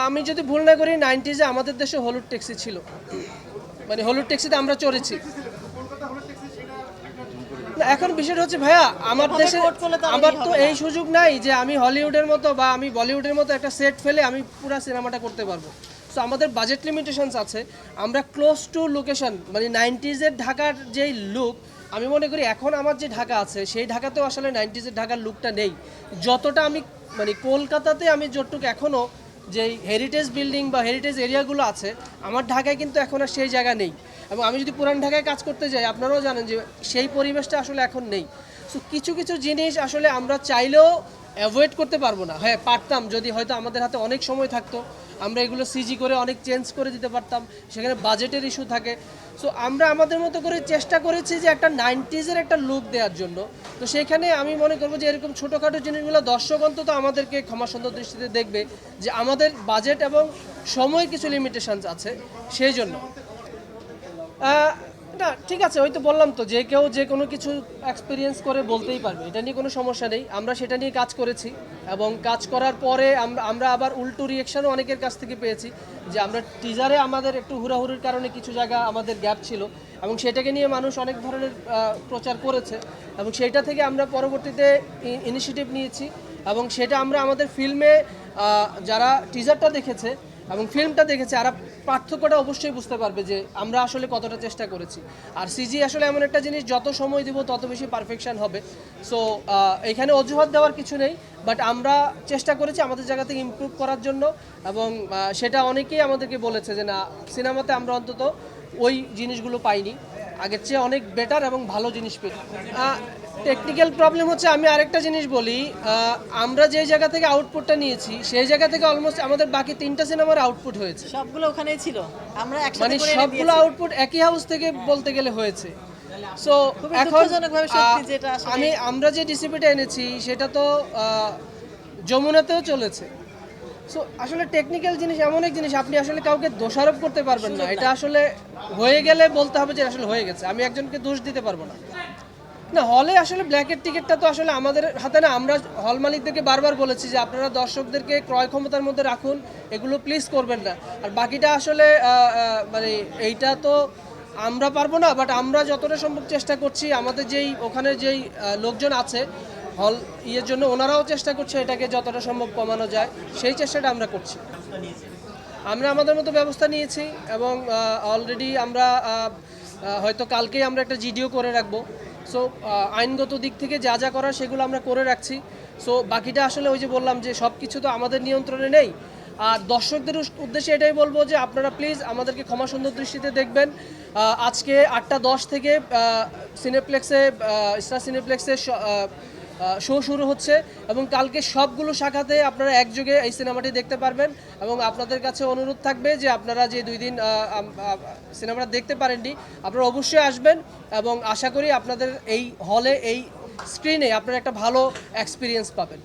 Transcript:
আমি যদি ভুল না করি 90s আমাদের দেশে হলুদ ট্যাক্সি ছিল, মানে হলুদ ট্যাক্সিতে আমরা চড়েছি। না, এখন বিষয়টা হচ্ছে ভাইয়া আমার দেশে আমার তো এই সুযোগ নাই যে আমি হলিউডের মতো বা আমি বলিউডের মতো একটা সেট ফেলে আমি পুরো সিনেমাটা করতে পারবো। সো আমাদের বাজেট লিমিটেশনস আছে। আমরা ক্লোজ টু লোকেশন, মানে 90s ঢাকার যেই লুক, আমি মনে করি এখন আমার যে ঢাকা আছে সেই ঢাকাতেও আসলে 90s ঢাকার লুকটা নেই। যতটা আমি মানে কলকাতাতে আমি যতটুকু এখনও যেই হেরিটেজ বিল্ডিং বা হেরিটেজ এরিয়াগুলো আছে, আমার ঢাকায় কিন্তু এখন আর সেই জায়গা নেই। এবং আমি যদি পুরান ঢাকায় কাজ করতে যাই, আপনারাও জানেন যে সেই পরিবেশটা আসলে এখন নেই। সো কিছু কিছু জিনিস আসলে আমরা চাইলেও অ্যাভয়েড করতে পারবো না। হ্যাঁ, পারতাম, যদি হয়তো আমাদের হাতে অনেক সময় থাকতো, আমরা এগুলো সিজি করে অনেক চেঞ্জ করে দিতে পারতাম। সেখানে বাজেটের ইস্যু থাকে। সো আমরা আমাদের মতো করে চেষ্টা করেছি যে একটা 90s একটা লুক দেওয়ার জন্য। তো সেইখানে আমি মনে করবো যে এরকম ছোটোখাটো জিনিসগুলো দর্শক অন্তত আমাদেরকে ক্ষমা সুন্দর দৃষ্টিতে দেখবে, যে আমাদের বাজেট এবং সময় কিছু লিমিটেশনস আছে সেই জন্য। না, ঠিক আছে, ওই তো বললাম তো, যে কেউ যে কোনো কিছু এক্সপিরিয়েন্স করে বলতেই পারবে, এটা নিয়ে কোনো সমস্যা নেই। আমরা সেটা নিয়ে কাজ করেছি এবং কাজ করার পরে আমরা আবার উল্টো রিয়েকশনও অনেকের কাছ থেকে পেয়েছি, যে আমরা টিজারে আমাদের একটু হুড়াহুড়ির কারণে কিছু জায়গা আমাদের গ্যাপ ছিল এবং সেটাকে নিয়ে মানুষ অনেক ধরনের প্রচার করেছে এবং সেটা থেকে আমরা পরবর্তীতে ইনিশিয়েটিভ নিয়েছি এবং সেটা আমরা আমাদের ফিল্মে যারা টিজারটা দেখেছে এবং ফিল্মটা দেখেছে আর পার্থক্যটা অবশ্যই বুঝতে পারবে যে আমরা আসলে কতটা চেষ্টা করেছি। আর সিজি আসলে এমন একটা জিনিস, যত সময় দিব তত বেশি পারফেকশন হবে। সো এখানে অজুহাত দেওয়ার কিছু নেই, বাট আমরা চেষ্টা করেছি আমাদের জায়গা থেকে ইমপ্রুভ করার জন্য এবং সেটা অনেকেই আমাদেরকে বলেছে যে না, সিনেমাতে আমরা অন্তত ওই জিনিসগুলো পাইনি, আগের চেয়ে অনেক বেটার এবং ভালো জিনিস পেই। টেকনিক্যাল প্রবলেম হচ্ছে, আমি আরেকটা জিনিস বলি, আমরা যে জায়গা থেকে আউটপুটটা নিয়েছি সেই জায়গা থেকে অলমোস্ট আমাদের বাকি 3টা সিনেমার আউটপুট হয়েছে। সবগুলো ওখানেই ছিল, আমরা একসাথে মানে করে এনে সবগুলো দিয়েছি। আউটপুট একই হাউস থেকে বলতে গেলে হয়েছে। সো খুবই এখন দুঃখজনকভাবে সত্যি যেটা আসলে আমরা যে ডিসিপিটা এনেছি সেটা তো যমুনাতেও চলেছে। সো আসলে টেকনিক্যাল জিনিস এমন এক জিনিস, আপনি আসলে কাউকে দোষারোপ করতে পারবেন না। এটা আসলে হয়ে গেলে বলতে হবে যে আসলে হয়ে গেছে, আমি একজনকে দোষ দিতে পারবো না। না, হলে আসলে ব্ল্যাকের টিকিটটা তো আসলে আমাদের হাতে না। আমরা হল মালিকদেরকে বারবার বলেছি যে আপনারা দর্শকদেরকে ক্রয় ক্ষমতার মধ্যে রাখুন, এগুলো প্লিজ করবেন না। আর বাকিটা আসলে মানে এইটা তো আমরা পারবো না, বাট আমরা যতটা সম্ভব চেষ্টা করছি। আমাদের যেই ওখানে যেই লোকজন আছে হল ইয়ের জন্য, ওনারাও চেষ্টা করছে এটাকে যতটা সম্ভব কমানো যায়, সেই চেষ্টাটা আমরা করছি। আমরা আমাদের মতো ব্যবস্থা নিয়েছি এবং অলরেডি আমরা হয়তো কালকেই আমরা একটা জিডিও করে রাখবো। সো আইনগত দিক থেকে যা যা করার সেগুলো আমরা করে রাখছি। সো বাকিটা আসলে ওই যে বললাম যে সব কিছু তো আমাদের নিয়ন্ত্রণে নেই। আর দর্শকদের উদ্দেশ্যে এটাই বলবো যে আপনারা প্লিজ আমাদেরকে ক্ষমা সুন্দর দৃষ্টিতে দেখবেন। আজকে 8টা 10 থেকে সিনেপ্লেক্সে স্টার সিনেপ্লেক্সে শো শুরু হচ্ছে এবং কালকে সবগুলো শাখাতে আপনারা একযোগে এই সিনেমাটি দেখতে পারবেন। এবং আপনাদের কাছে অনুরোধ থাকবে যে আপনারা যে 2 দিন সিনেমাটা দেখতে পারেননি, আপনারা অবশ্যই আসবেন এবং আশা করি আপনাদের এই হলে এই স্ক্রিনে আপনারা একটা ভালো এক্সপিরিয়েন্স পাবেন।